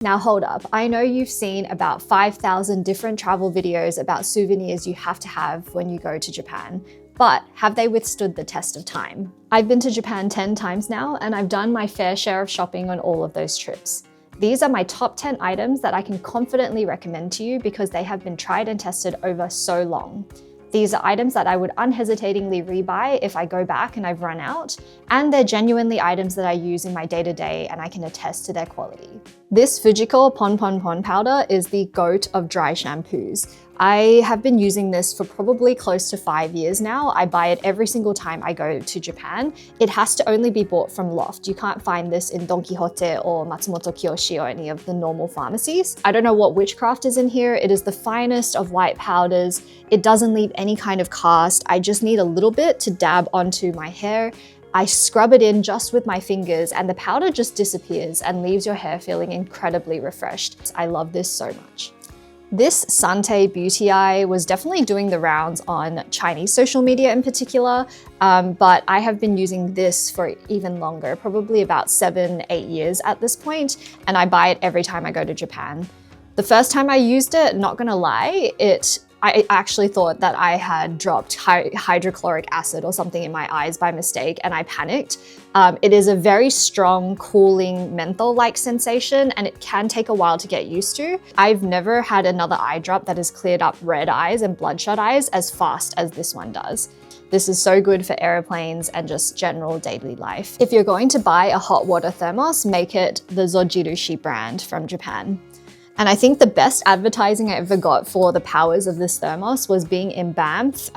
Now hold up, I know you've seen about 5,000 different travel videos about souvenirs you have to have when you go to Japan, but have they withstood the test of time? I've been to Japan 10 times now, and I've done my fair share of shopping on all of those trips. These are my top 10 items that I can confidently recommend to you because they have been tried and tested over so long. These are items that I would unhesitatingly rebuy if I go back and I've run out, and they're genuinely items that I use in my day-to-day and I can attest to their quality. This Fujiko Pon Pon Pon powder is the GOAT of dry shampoos. I have been using this for probably close to 5 years now. I buy it every single time I go to Japan. It has to only be bought from Loft. You can't find this in Don Quijote or Matsumoto Kiyoshi or any of the normal pharmacies. I don't know what witchcraft is in here. It is the finest of white powders. It doesn't leave any kind of cast. I just need a little bit to dab onto my hair. I scrub it in just with my fingers and the powder just disappears and leaves your hair feeling incredibly refreshed. I love this so much. This Sante Beauty Eye was definitely doing the rounds on Chinese social media in particular, but I have been using this for even longer, probably about 7-8 years at this point, and I buy it every time I go to Japan. The first time I used it, not gonna lie, I actually thought that I had dropped hydrochloric acid or something in my eyes by mistake, and I panicked. It is a very strong, cooling, menthol-like sensation, and it can take a while to get used to. I've never had another eye drop that has cleared up red eyes and bloodshot eyes as fast as this one does. This is so good for airplanes and just general daily life. If you're going to buy a hot water thermos, make it the Zojirushi brand from Japan. And I think the best advertising I ever got for the powers of this thermos was being in Banff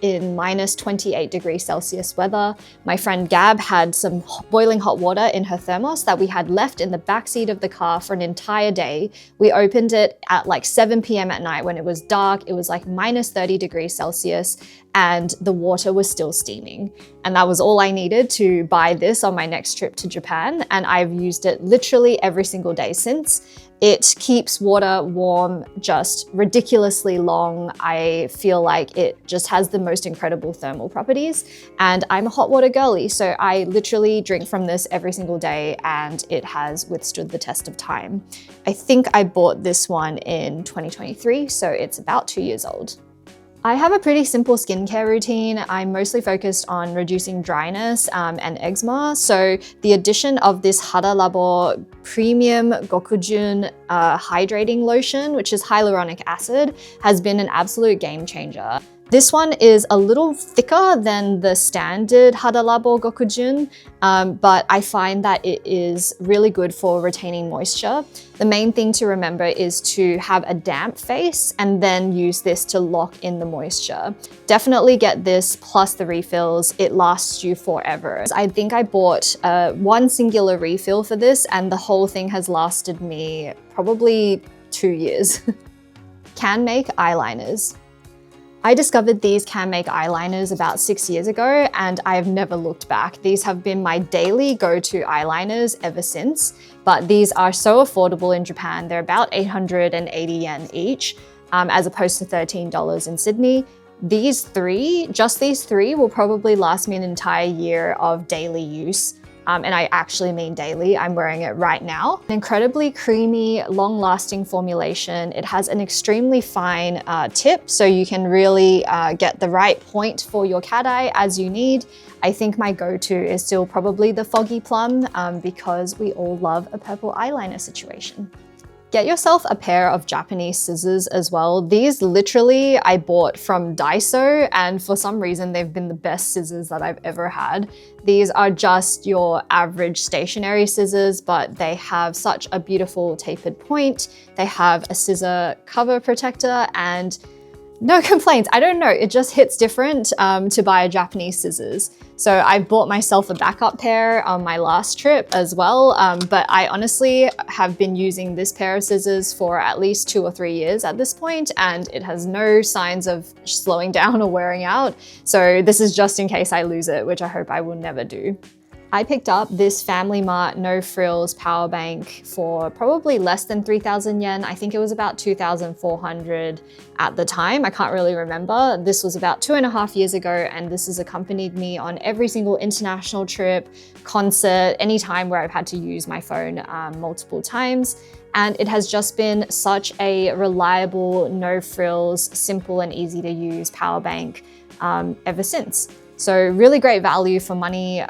in minus 28 degrees Celsius weather. My friend Gab had some boiling hot water in her thermos that we had left in the backseat of the car for an entire day. We opened it at like 7 p.m. at night when it was dark. It was like minus 30 degrees Celsius and the water was still steaming. And that was all I needed to buy this on my next trip to Japan. And I've used it literally every single day since. It keeps water warm just ridiculously long. I feel like it just has the most incredible thermal properties. And I'm a hot water girly, so I literally drink from this every single day and it has withstood the test of time. I think I bought this one in 2023, so it's about 2 years old. I have a pretty simple skincare routine. I'm mostly focused on reducing dryness and eczema. So the addition of this Hada Labo Premium Gokujun Hydrating Lotion, which is hyaluronic acid, has been an absolute game changer. This one is a little thicker than the standard Hada Labo Gokujun, but I find that it is really good for retaining moisture. The main thing to remember is to have a damp face and then use this to lock in the moisture. Definitely get this plus the refills. It lasts you forever. I think I bought one singular refill for this and the whole thing has lasted me probably 2 years. CanMake eyeliners. I discovered these CanMake eyeliners about 6 years ago and I have never looked back. These have been my daily go-to eyeliners ever since, but these are so affordable in Japan. They're about 880 yen each, as opposed to $13 in Sydney. Just these three will probably last me an entire year of daily use. And I actually mean daily. I'm wearing it right now. An incredibly creamy, long-lasting formulation. It has an extremely fine tip, so you can really get the right point for your cat eye as you need. I think my go-to is still probably the Foggy Plum because we all love a purple eyeliner situation. Get yourself a pair of Japanese scissors as well. These literally I bought from Daiso and for some reason they've been the best scissors that I've ever had. These are just your average stationary scissors, but they have such a beautiful tapered point. They have a scissor cover protector and no complaints. I don't know, it just hits different to buy a Japanese scissors. So I bought myself a backup pair on my last trip as well, but I honestly have been using this pair of scissors for at least 2 or 3 years at this point, and it has no signs of slowing down or wearing out. So this is just in case I lose it, which I hope I will never do. I picked up this Family Mart No Frills power bank for probably less than 3,000 yen. I think it was about 2,400 at the time. I can't really remember. This was about 2.5 years ago, and this has accompanied me on every single international trip, concert, any time where I've had to use my phone multiple times. and it has just been such a reliable, no frills, simple and easy to use power bank ever since. So really great value for money.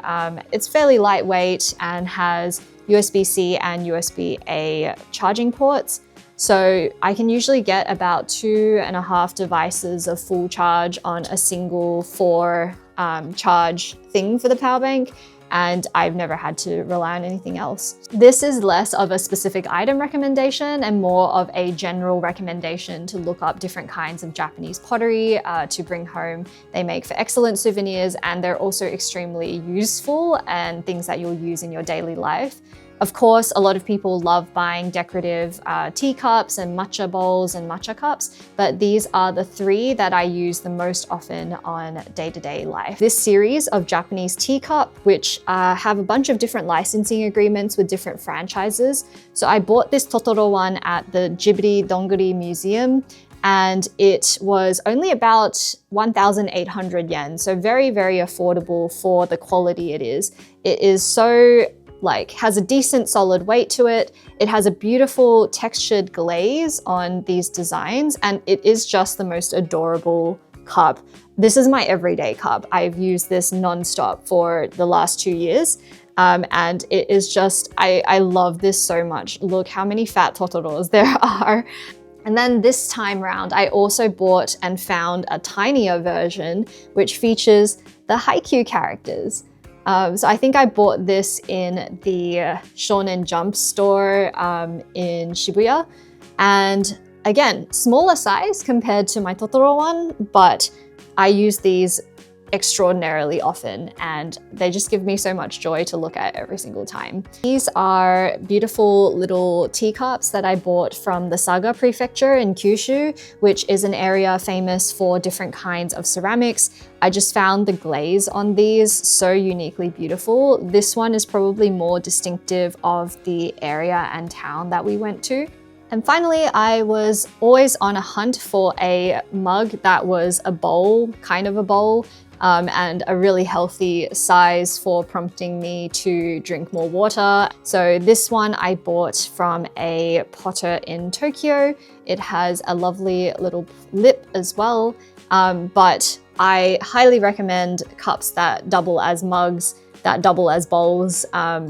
It's fairly lightweight and has USB-C and USB-A charging ports. So I can usually get about 2.5 devices of full charge on a single 4 charge thing for the power bank, and I've never had to rely on anything else. This is less of a specific item recommendation and more of a general recommendation to look up different kinds of Japanese pottery to bring home. They make for excellent souvenirs, and they're also extremely useful and things that you'll use in your daily life. Of course, a lot of people love buying decorative teacups and matcha bowls and matcha cups, but these are the 3 that I use the most often on day-to-day life. This series of Japanese teacup, which have a bunch of different licensing agreements with different franchises. So I bought this Totoro one at the Ghibli Donguri Museum, and it was only about 1,800 yen, so very, very affordable for the quality it is. It is so has a decent solid weight to it. It has a beautiful textured glaze on these designs, and it is just the most adorable cup. This is my everyday cup. I've used this non-stop for the last 2 years. And it is just, I love this so much. Look how many fat Totoros there are. And then this time round, I also bought and found a tinier version, which features the Haikyuu characters. So I think I bought this in the Shonen Jump store in Shibuya. And again, smaller size compared to my Totoro one, but I use these extraordinarily often, and they just give me so much joy to look at every single time. These are beautiful little teacups that I bought from the Saga Prefecture in Kyushu, which is an area famous for different kinds of ceramics. I just found the glaze on these so uniquely beautiful. This one is probably more distinctive of the area and town that we went to. And finally, I was always on a hunt for a mug that was a bowl, kind of a bowl, and a really healthy size for prompting me to drink more water. So this one I bought from a potter in Tokyo. It has a lovely little lip as well, but I highly recommend cups that double as mugs, that double as bowls,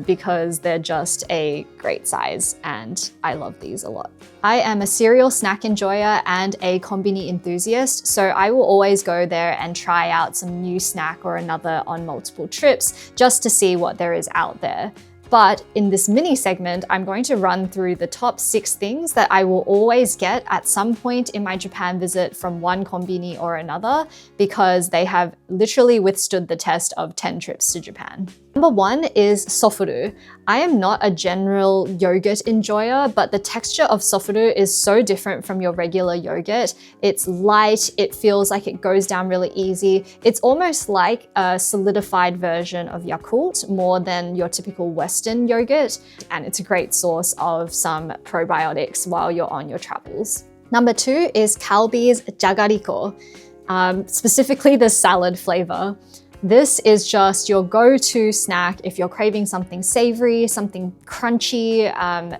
because they're just a great size, and I love these a lot. I am a cereal snack enjoyer and a konbini enthusiast, so I will always go there and try out some new snack or another on multiple trips just to see what there is out there. But in this mini segment, I'm going to run through the top 6 things that I will always get at some point in my Japan visit from one konbini or another, because they have literally withstood the test of 10 trips to Japan. Number 1 is sofuru. I am not a general yogurt enjoyer, but the texture of sofuru is so different from your regular yogurt. It's light, it feels like it goes down really easy. It's almost like a solidified version of Yakult more than your typical Western yogurt, and it's a great source of some probiotics while you're on your travels. Number 2 is Calbee's Jagariko, specifically the salad flavor. This is just your go-to snack if you're craving something savory, something crunchy,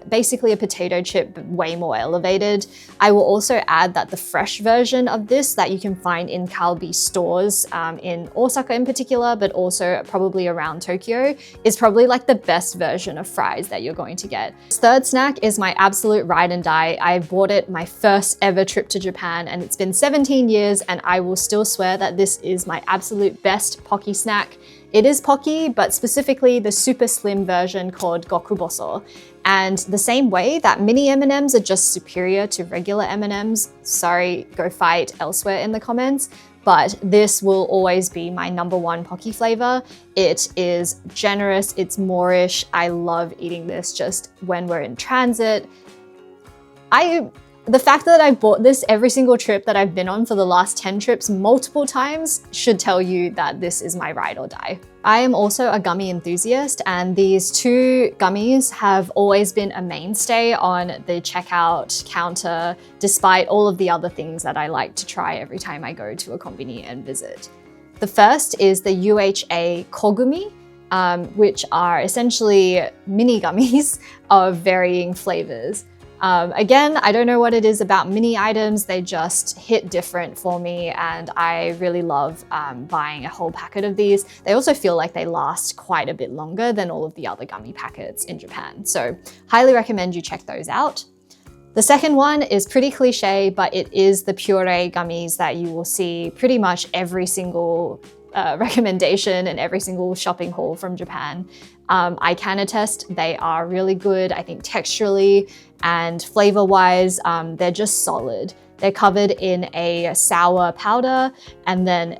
basically a potato chip, but way more elevated. I will also add that the fresh version of this that you can find in Calbee stores in Osaka in particular, but also probably around Tokyo, is probably like the best version of fries that you're going to get. This third snack is my absolute ride and die. I bought it my first ever trip to Japan, and it's been 17 years, and I will still swear that this is my absolute best Pocky snack. It is Pocky, but specifically the super slim version called Gokuboso. And the same way that mini M&Ms are just superior to regular M&Ms, sorry, go fight elsewhere in the comments, but this will always be my number 1 Pocky flavor. It is generous, it's Moorish. I love eating this just when we're in transit. The fact that I bought this every single trip that I've been on for the last 10 trips multiple times should tell you that this is my ride or die. I am also a gummy enthusiast, and these 2 gummies have always been a mainstay on the checkout counter, despite all of the other things that I like to try every time I go to a konbini and visit. The first is the UHA Kogumi, which are essentially mini gummies of varying flavors. Again, I don't know what it is about mini items, they just hit different for me, and I really love buying a whole packet of these. They also feel like they last quite a bit longer than all of the other gummy packets in Japan. So highly recommend you check those out. The second one is pretty cliche, but it is the puree gummies that you will see pretty much every single recommendation and every single shopping haul from Japan. I can attest they are really good. I think texturally and flavor-wise, they're just solid. They're covered in a sour powder and then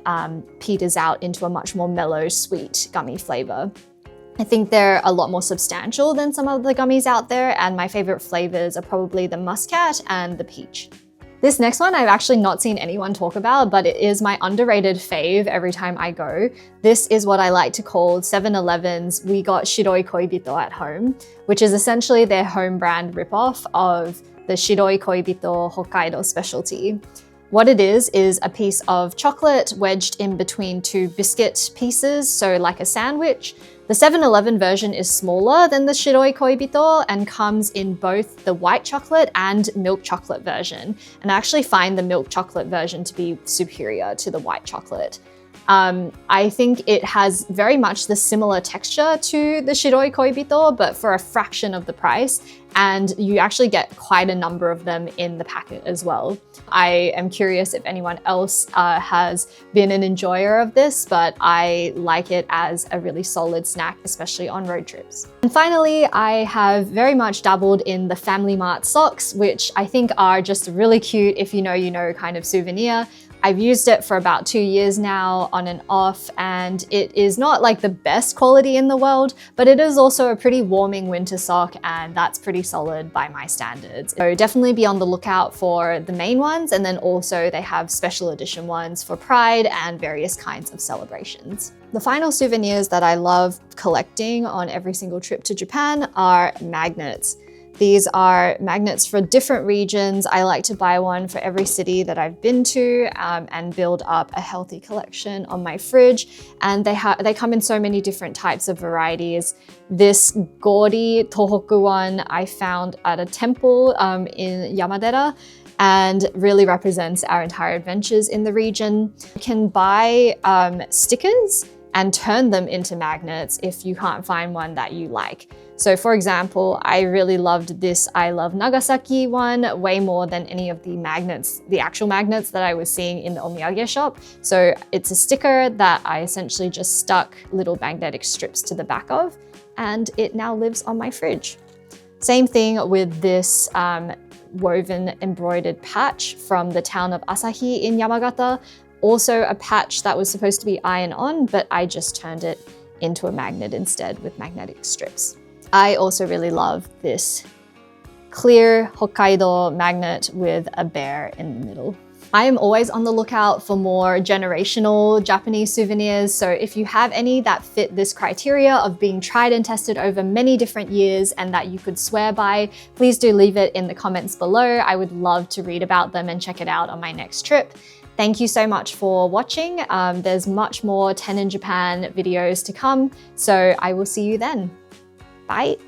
peters out into a much more mellow, sweet gummy flavor. I think they're a lot more substantial than some of the gummies out there, and my favorite flavors are probably the muscat and the peach. This next one I've actually not seen anyone talk about, but it is my underrated fave every time I go. This is what I like to call 7-Eleven's We Got Shiroi Koibito at Home, which is essentially their home brand ripoff of the Shiroi Koibito Hokkaido specialty. What it is a piece of chocolate wedged in between two biscuit pieces, so like a sandwich. The 7-Eleven version is smaller than the Shiroi Koibito and comes in both the white chocolate and milk chocolate version. And I actually find the milk chocolate version to be superior to the white chocolate. I think it has very much the similar texture to the Shiroi Koibito, but for a fraction of the price. And you actually get quite a number of them in the packet as well. I am curious if anyone else has been an enjoyer of this, but I like it as a really solid snack, especially on road trips. And finally, I have very much dabbled in the Family Mart socks, which I think are just really cute if you know kind of souvenir. I've used it for about 2 years now on and off, and it is not like the best quality in the world, but it is also a pretty warming winter sock, and that's pretty solid by my standards. So definitely be on the lookout for the main ones, and then also they have special edition ones for Pride and various kinds of celebrations. The final souvenirs that I love collecting on every single trip to Japan are magnets. These are magnets for different regions. I like to buy one for every city that I've been to and build up a healthy collection on my fridge. And they come in so many different types of varieties. This gaudy Tohoku one I found at a temple in Yamadera, and really represents our entire adventures in the region. You can buy stickers and turn them into magnets if you can't find one that you like. So for example, I really loved this I Love Nagasaki one way more than any of the magnets, the actual magnets that I was seeing in the omiyage shop. So it's a sticker that I essentially just stuck little magnetic strips to the back of, and it now lives on my fridge. Same thing with this woven embroidered patch from the town of Asahi in Yamagata. Also a patch that was supposed to be iron-on, but I just turned it into a magnet instead with magnetic strips. I also really love this clear Hokkaido magnet with a bear in the middle. I am always on the lookout for more generational Japanese souvenirs, so if you have any that fit this criteria of being tried and tested over many different years and that you could swear by, please do leave it in the comments below. I would love to read about them and check it out on my next trip. Thank you so much for watching. There's much more 10 in Japan videos to come, so I will see you then. Bye.